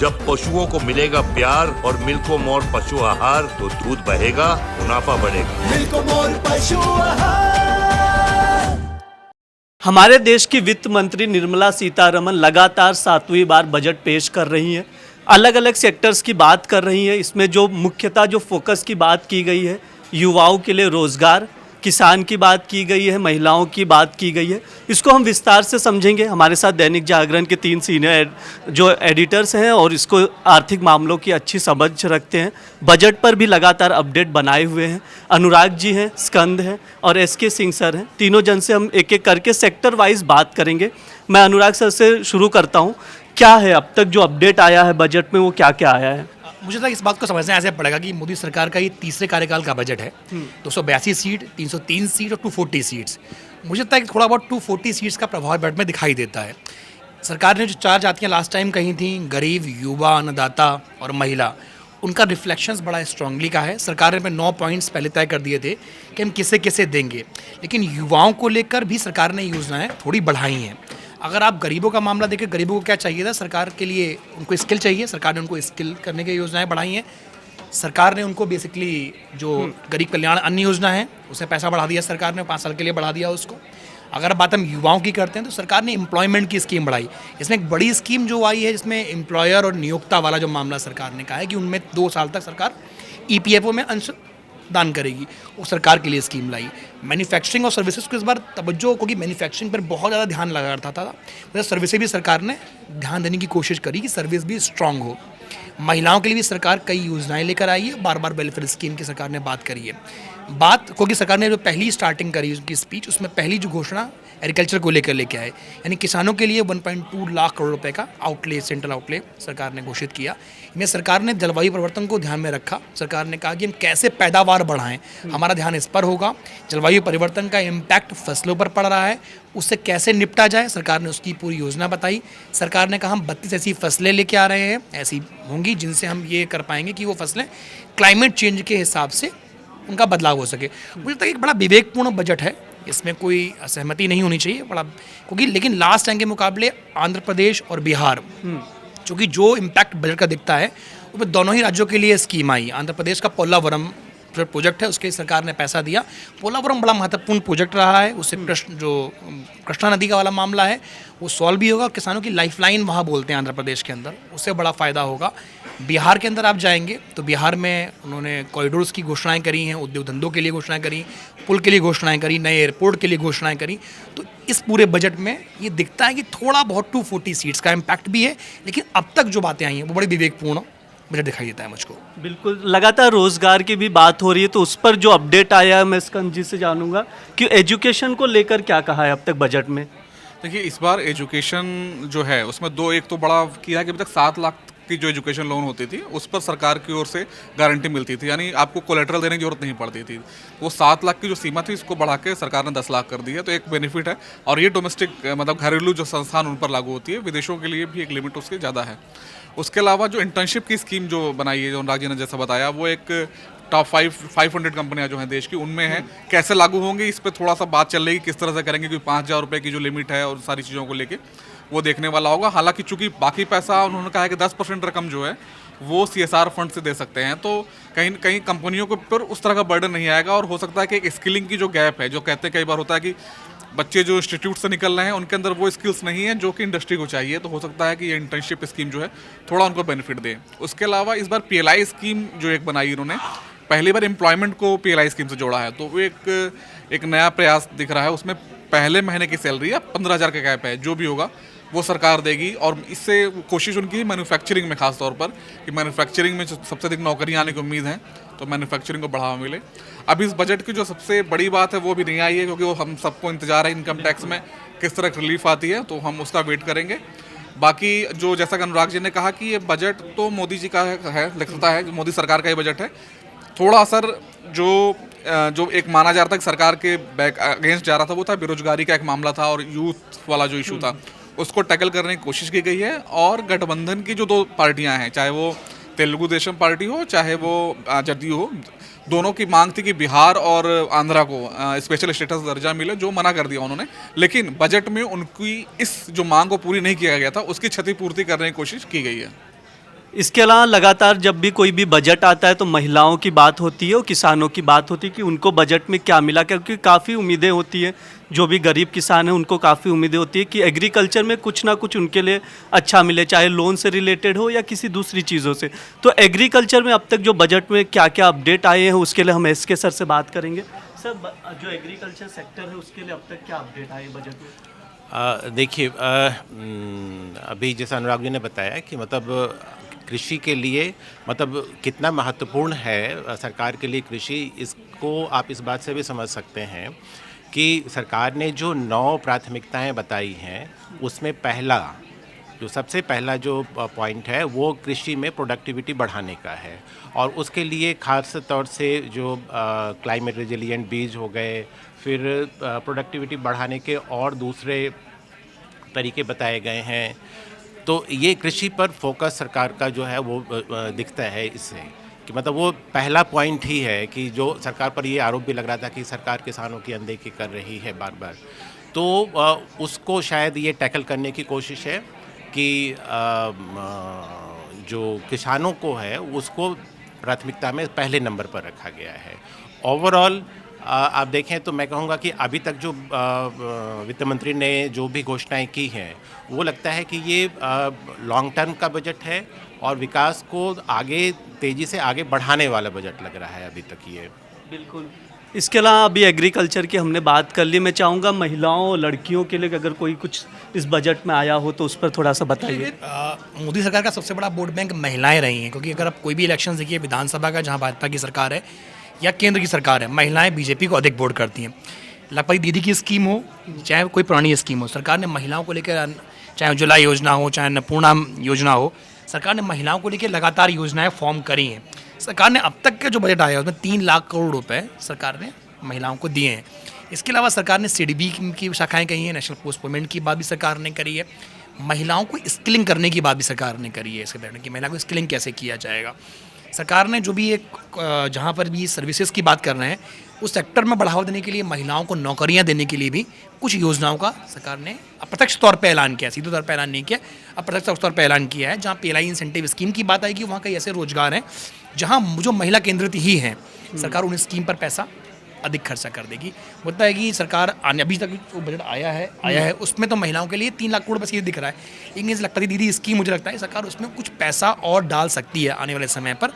जब पशुओं को मिलेगा प्यार और मिल्को मोर पशु आहार तो दूध बहेगा, मुनाफा बढ़ेगा। मिल्को मोर पशु आहार। हमारे देश की वित्त मंत्री निर्मला सीतारमण लगातार 7वीं बार बजट पेश कर रही हैं। अलग अलग सेक्टर्स की बात कर रही हैं। इसमें जो मुख्यतः जो फोकस की बात की गई है, युवाओं के लिए रोज़गार, किसान की बात की गई है, महिलाओं की बात की गई है। इसको हम विस्तार से समझेंगे। हमारे साथ दैनिक जागरण के 3 सीनियर जो एडिटर्स हैं और इसको आर्थिक मामलों की अच्छी समझ रखते हैं, बजट पर भी लगातार अपडेट बनाए हुए हैं। अनुराग जी हैं, स्कंद हैं और एसके सिंह सर हैं। तीनों जन से हम एक एक करके सेक्टर वाइज बात करेंगे। मैं अनुराग सर से शुरू करता हूँ। क्या है अब तक जो अपडेट आया है बजट में, वो क्या क्या आया है? मुझे तो इस बात को समझना ऐसे पड़ेगा कि मोदी सरकार का ये तीसरे कार्यकाल का बजट है। 282 सीट, 303 सीट और 240 सीट्स। मुझे लगता है कि थोड़ा बहुत 240 सीट्स का प्रभाव बजट में दिखाई देता है। सरकार ने जो 4 जातियाँ लास्ट टाइम कही थी, गरीब, युवा, अन्नदाता और महिला, उनका रिफ्लेक्शंस बड़ा स्ट्रांगली का है। सरकार ने 9 पॉइंट्स पहले तय कर दिए थे कि हम किसे किसे देंगे, लेकिन युवाओं को लेकर भी सरकार ने योजनाएँ थोड़ी बढ़ाई हैं। अगर आप गरीबों का मामला देखें, गरीबों को क्या चाहिए था, सरकार के लिए उनको स्किल चाहिए, सरकार ने उनको स्किल करने की योजनाएं बढ़ाई हैं। सरकार ने उनको बेसिकली जो गरीब कल्याण अन्न योजना है उसे पैसा बढ़ा दिया सरकार ने, 5 साल के लिए बढ़ा दिया उसको। अगर बात हम युवाओं की करते हैं तो सरकार ने एम्प्लॉयमेंट की स्कीम बढ़ाई। इसमें एक बड़ी स्कीम जो आई है जिसमें एम्प्लॉयर और नियोक्ता वाला जो मामला सरकार ने कहा है कि उनमें 2 साल तक सरकार EPFO में अंश दान करेगी, वो सरकार के लिए स्कीम लाई। मैन्युफैक्चरिंग और सर्विसेज को इस बार तवज्जो, क्योंकि मैन्युफैक्चरिंग पर बहुत ज़्यादा ध्यान लगा रहा था, मतलब सर्विसेज भी सरकार ने ध्यान देने की कोशिश करी कि सर्विस भी स्ट्रांग हो। महिलाओं के लिए भी सरकार कई योजनाएं लेकर आई है, बार बार वेलफेयर स्कीम की सरकार ने बात करी है। क्योंकि सरकार ने जो पहली स्टार्टिंग करी उनकी स्पीच, उसमें पहली जो घोषणा एग्रीकल्चर को लेकर लेके आए, यानी किसानों के लिए 1.2 लाख करोड़ रुपए का आउटले, सेंट्रल आउटले सरकार ने घोषित किया। इनमें सरकार ने जलवायु परिवर्तन को ध्यान में रखा। सरकार ने कहा कि हम कैसे पैदावार बढ़ाएं, हमारा ध्यान इस पर होगा। जलवायु परिवर्तन का इम्पैक्ट फसलों पर पड़ रहा है, उससे कैसे निपटा जाए, सरकार ने उसकी पूरी योजना बताई। सरकार ने कहा हम 32 ऐसी फसलें लेके आ रहे हैं, ऐसी होंगी जिनसे हम ये कर पाएंगे कि वो फसलें क्लाइमेट चेंज के हिसाब से उनका बदलाव हो सके। मुझे लगता है एक बड़ा विवेकपूर्ण बजट है, इसमें कोई असहमति नहीं होनी चाहिए बड़ा, क्योंकि लेकिन लास्ट टाइम के मुकाबले आंध्र प्रदेश और बिहार, चूँकि जो इम्पैक्ट बजट का दिखता है वो दोनों ही राज्यों के लिए स्कीम आई। आंध्र प्रदेश का पोलावरम जो प्रोजेक्ट है उसके सरकार ने पैसा दिया। पोलावरम बड़ा महत्वपूर्ण प्रोजेक्ट रहा है, उससे कृष्णा नदी का वाला मामला है वो सॉल्व भी होगा। किसानों की लाइफलाइन वहाँ बोलते हैं आंध्र प्रदेश के अंदर, उससे बड़ा फ़ायदा होगा। बिहार के अंदर आप जाएंगे तो बिहार में उन्होंने कॉरिडोर्स की घोषणाएं करी हैं, उद्योग धंधों के लिए घोषणाएं करी, पुल के लिए घोषणाएं करी, नए एयरपोर्ट के लिए घोषणाएं करी। तो इस पूरे बजट में ये दिखता है कि थोड़ा बहुत 240 सीट्स का इम्पैक्ट भी है, लेकिन अब तक जो बातें आई हैं वो बड़ी विवेकपूर्ण बजट दिखाई देता है मुझको। बिल्कुल, लगातार रोजगार की भी बात हो रही है, तो उस पर जो अपडेट आया है मैं स्कंद जी से जानूंगा कि एजुकेशन को लेकर क्या कहा है अब तक बजट में। देखिए, इस बार एजुकेशन जो है उसमें एक तो बड़ा किया है कि अभी तक 7 लाख की जो एजुकेशन लोन होती थी उस पर सरकार की ओर से गारंटी मिलती थी, यानी आपको कोलेटरल देने की जरूरत नहीं पड़ती थी। वो 7 लाख की जो सीमा थी इसको बढ़ा के सरकार ने 10 लाख कर दी है, तो एक बेनिफिट है। और ये डोमेस्टिक मतलब घरेलू जो संस्थान उन पर लागू होती है, विदेशों के लिए भी एक लिमिट उसकी ज़्यादा है। उसके अलावा जो इंटर्नशिप की स्कीम जो बनाई है, जो अनुराग जी ने जैसा बताया, वो एक टॉप 500 कंपनियां जो हैं देश की उनमें है। कैसे लागू होंगी इस पर थोड़ा सा बात चल रही, किस तरह से करेंगे, क्योंकि 5,000 रुपये की जो लिमिट है और सारी चीज़ों को लेके वो देखने वाला होगा। हालांकि चूंकि बाकी पैसा उन्होंने कहा है कि 10% रकम जो है वो CSR फंड से दे सकते हैं, तो कहीं कहीं कंपनियों के ऊपर उस तरह का बर्डन नहीं आएगा। और हो सकता है कि एक स्किलिंग की जो गैप है, जो कहते हैं कई बार होता है कि बच्चे जो इंस्टीट्यूट से निकल रहे हैं उनके अंदर वो स्किल्स नहीं है जो कि इंडस्ट्री को चाहिए, तो हो सकता है कि ये इंटर्नशिप स्कीम जो है थोड़ा उनको बेनिफिट दे। उसके अलावा इस बार PLI स्कीम जो एक बनाई इन्होंने, पहली बार एम्प्लॉयमेंट को PLI स्कीम से जोड़ा है, तो वो एक नया प्रयास दिख रहा है। उसमें पहले महीने की सैलरी है 15,000 का कैप है, जो भी होगा वो सरकार देगी। और इससे कोशिश उनकी है मैन्युफैक्चरिंग में, खास तौर पर कि मैन्युफैक्चरिंग में सबसे अधिक नौकरियां आने की उम्मीद है, तो मैन्युफैक्चरिंग को बढ़ावा मिले। अब इस बजट की जो सबसे बड़ी बात है वो भी नहीं आई है, क्योंकि वो हम सबको इंतजार है इनकम टैक्स में किस तरह रिलीफ आती है, तो हम उसका वेट करेंगे। बाकी जो जैसा कि अनुराग जी ने कहा कि ये बजट तो मोदी जी का है, लगता है मोदी सरकार का ही बजट है। थोड़ा असर जो एक माना जा रहा था कि सरकार के बैक अगेंस्ट जा रहा था, वो था बेरोजगारी का एक मामला था और यूथ वाला जो इशू था, उसको टैकल करने की कोशिश की गई है। और गठबंधन की जो 2 पार्टियां हैं, चाहे वो तेलुगु देशम पार्टी हो चाहे वो जदयू हो, दोनों की मांग थी कि बिहार और आंध्रा को स्पेशल स्टेटस दर्जा मिले, जो मना कर दिया उन्होंने। लेकिन बजट में उनकी इस जो मांग को पूरी नहीं किया गया था उसकी क्षतिपूर्ति करने की कोशिश की गई है। इसके अलावा लगातार जब भी कोई भी बजट आता है तो महिलाओं की बात होती है और किसानों की बात होती है कि उनको बजट में क्या मिला, क्योंकि काफ़ी उम्मीदें होती हैं। जो भी गरीब किसान हैं उनको काफ़ी उम्मीदें होती है कि एग्रीकल्चर में कुछ ना कुछ उनके लिए अच्छा मिले, चाहे लोन से रिलेटेड हो या किसी दूसरी चीज़ों से। तो एग्रीकल्चर में अब तक जो बजट में क्या क्या अपडेट आए हैं उसके लिए हम एसके सर से बात करेंगे। सर, जो एग्रीकल्चर सेक्टर है उसके लिए अब तक क्या अपडेट आए बजट में? देखिए, अभी जैसा अनुराग जी ने बताया कि मतलब कृषि के लिए मतलब कितना महत्वपूर्ण है सरकार के लिए कृषि, इसको आप इस बात से भी समझ सकते हैं कि सरकार ने जो 9 प्राथमिकताएं बताई हैं उसमें सबसे पहला जो पॉइंट है वो कृषि में प्रोडक्टिविटी बढ़ाने का है। और उसके लिए खास तौर से जो क्लाइमेट रेजिलिएंट बीज हो गए, फिर प्रोडक्टिविटी बढ़ाने के और दूसरे तरीके बताए गए हैं। तो ये कृषि पर फोकस सरकार का जो है वो दिखता है इससे कि मतलब वो पहला पॉइंट ही है कि जो सरकार पर ये आरोप भी लग रहा था कि सरकार किसानों की अनदेखी कर रही है बार बार, तो उसको शायद ये टैकल करने की कोशिश है कि जो किसानों को है उसको प्राथमिकता में पहले नंबर पर रखा गया है। ओवरऑल आप देखें तो मैं कहूँगा कि अभी तक जो वित्त मंत्री ने जो भी घोषणाएं की हैं वो लगता है कि ये लॉन्ग टर्म का बजट है और विकास को आगे तेज़ी से आगे बढ़ाने वाला बजट लग रहा है अभी तक ये। बिल्कुल। इसके अलावा अभी एग्रीकल्चर की हमने बात कर ली, मैं चाहूँगा महिलाओं और लड़कियों के लिए अगर कोई कुछ इस बजट में आया हो तो उस पर थोड़ा सा बताइए। मोदी सरकार का सबसे बड़ा वोट बैंक महिलाएं रही हैं, क्योंकि अगर आप कोई भी इलेक्शन देखिए विधानसभा का, जहाँ भाजपा की सरकार है या केंद्र की सरकार है, महिलाएं बीजेपी को अधिक वोट करती हैं। लगभग दीदी की स्कीम हो चाहे कोई पुरानी स्कीम हो, सरकार ने महिलाओं को लेकर, चाहे उज्ज्वला योजना हो चाहे अन्नपूर्णा योजना हो, सरकार ने महिलाओं को लेकर लगातार योजनाएं फॉर्म करी हैं। सरकार ने अब तक के जो बजट आया है उसमें 3 लाख करोड़ रुपए सरकार ने महिलाओं को दिए हैं। इसके अलावा सरकार ने सीडीबी की शाखाएं कही हैं, नेशनल पोस्ट पेमेंट की बात भी सरकार ने करी है, महिलाओं को स्किलिंग करने की बात भी सरकार ने करी है। इसके तहत कि महिला को स्किलिंग कैसे किया जाएगा, सरकार ने जो भी एक जहाँ पर भी सर्विसेज की बात कर रहे हैं उस सेक्टर में बढ़ावा देने के लिए, महिलाओं को नौकरियां देने के लिए भी कुछ योजनाओं का सरकार ने अप्रत्यक्ष तौर पर ऐलान किया, सीधे तौर पर ऐलान नहीं किया, अप्रत्यक्ष तौर पर ऐलान किया है। जहाँ पीएलआई इंसेंटिव स्कीम की बात आएगी वहाँ कई ऐसे रोजगार हैं जहाँ जो महिला केंद्रित ही हैं, सरकार उन स्कीम पर पैसा अधिक खर्चा कर देगी। मुद्दा है कि सरकार अभी तक जो बजट आया है उसमें तो महिलाओं के लिए 3 लाख करोड़ बस ये दिख रहा है, लेकिन इस लगता है दीदी स्कीम, मुझे लगता है सरकार उसमें कुछ पैसा और डाल सकती है आने वाले समय पर।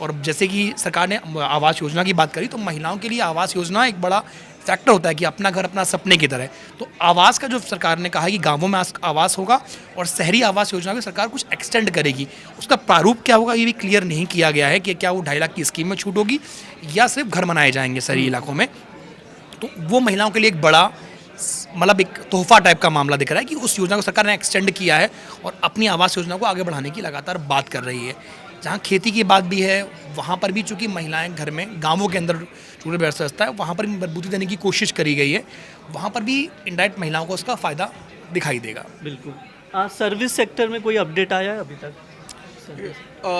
और जैसे कि सरकार ने आवास योजना की बात करी, तो महिलाओं के लिए आवास योजना एक बड़ा फैक्टर होता है कि अपना घर अपना सपने की तरह। तो आवास का जो सरकार ने कहा है कि गांवों में आवास होगा और शहरी आवास योजना की सरकार कुछ एक्सटेंड करेगी, उसका प्रारूप क्या होगा ये भी क्लियर नहीं किया गया है कि क्या वो 2.5 लाख की स्कीम में छूट होगी या सिर्फ घर बनाए जाएंगे शहरी इलाकों में। तो वो महिलाओं के लिए एक बड़ा मतलब एक तोहफा टाइप का मामला दिख रहा है कि उस योजना को सरकार ने एक्सटेंड किया है और अपनी आवास योजना को आगे बढ़ाने की लगातार बात कर रही है। जहाँ खेती की बात भी है वहाँ पर भी चूँकि महिलाएं घर में गांवों के अंदर रूरल व्यवस्था है वहाँ पर भी मजबूती देने की कोशिश करी गई है, वहाँ पर भी इनडायरेक्ट महिलाओं को उसका फ़ायदा दिखाई देगा। बिल्कुल। सर्विस सेक्टर में कोई अपडेट आया है अभी तक?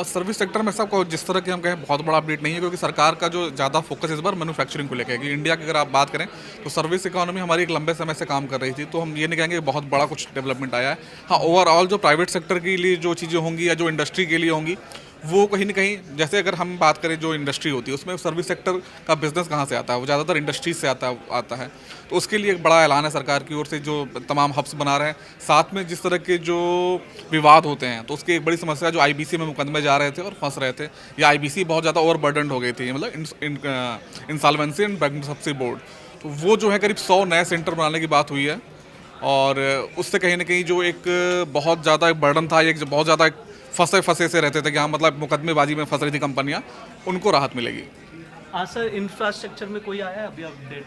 सर्विस सेक्टर में सबको जिस तरह के हम कहें बहुत बड़ा अपडेट नहीं है, क्योंकि सरकार का जो ज़्यादा फोकस इस बार मैन्युफैक्चरिंग को लेकर है। कि इंडिया की अगर आप बात करें तो सर्विस इकोनॉमी हमारी एक लंबे समय से काम कर रही थी, तो हम ये नहीं कहेंगे बहुत बड़ा कुछ डेवलपमेंट आया है। हाँ, ओवरऑल जो प्राइवेट सेक्टर के लिए जो चीज़ें होंगी या जो इंडस्ट्री के लिए होंगी वो कहीं ना कहीं, जैसे अगर हम बात करें जो इंडस्ट्री होती है उसमें सर्विस सेक्टर का बिजनेस कहाँ से आता है, वो ज़्यादातर इंडस्ट्रीज से आता है। तो उसके लिए एक बड़ा ऐलान है सरकार की ओर से, जो तमाम हब्स बना रहे हैं। साथ में जिस तरह के जो विवाद होते हैं तो उसकी एक बड़ी समस्या जो आईबीसी में मुकदमे जा रहे थे और फंस रहे थे, या आईबीसी बहुत ज़्यादा ओवरबर्डन्ड हो गई थी, मतलब इंसॉल्वेंसी एंड बैंक्रप्सी बोर्ड, तो वो जो है करीब 100 नए सेंटर बनाने की बात हुई है। और उससे कहीं ना कहीं जो एक बहुत ज़्यादा एक बर्डन था, एक बहुत ज़्यादा फंसे से रहते थे कि हाँ मतलब मुकदमेबाजी में फंस रही थी कंपनियां, उनको राहत मिलेगी। हाँ सर, इंफ्रास्ट्रक्चर में कोई आया है अभी अपडेट?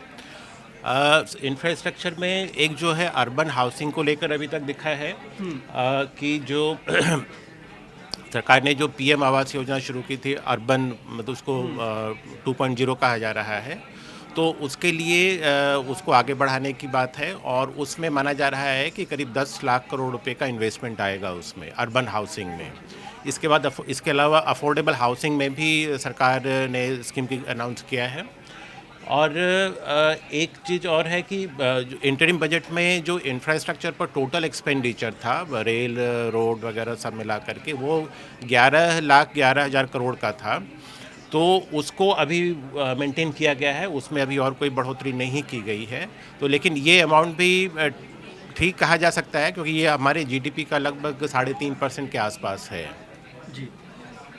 इंफ्रास्ट्रक्चर में एक जो है अर्बन हाउसिंग को लेकर अभी तक दिखा है कि जो सरकार ने जो पीएम आवास योजना शुरू की थी अर्बन, मतलब उसको 2.0 कहा जा रहा है, तो उसके लिए उसको आगे बढ़ाने की बात है। और उसमें माना जा रहा है कि करीब 10 लाख करोड़ रुपए का इन्वेस्टमेंट आएगा उसमें, अर्बन हाउसिंग में। इसके बाद इसके अलावा अफोर्डेबल हाउसिंग में भी सरकार ने स्कीम की अनाउंस किया है। और एक चीज़ और है कि जो इंटरिम बजट में जो इंफ्रास्ट्रक्चर पर टोटल एक्सपेंडिचर था रेल रोड वगैरह सब मिला करके वो 11,11,000 करोड़ का था, तो उसको अभी मेंटेन किया गया है, उसमें अभी और कोई बढ़ोतरी नहीं की गई है। तो लेकिन ये अमाउंट भी ठीक कहा जा सकता है क्योंकि ये हमारे जीडीपी का लगभग 3.5% के आसपास है। जी,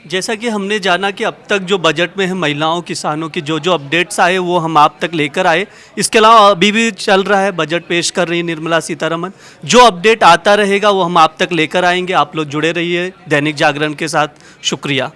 जैसा कि हमने जाना कि अब तक जो बजट में है महिलाओं किसानों की जो जो अपडेट्स आए वो हम आप तक लेकर आए। इसके अलावा अभी भी चल रहा है, बजट पेश कर रही है निर्मला सीतारमन। जो अपडेट आता रहेगा वो हम आप तक लेकर आएंगे। आप लोग जुड़े रहिए दैनिक जागरण के साथ। शुक्रिया।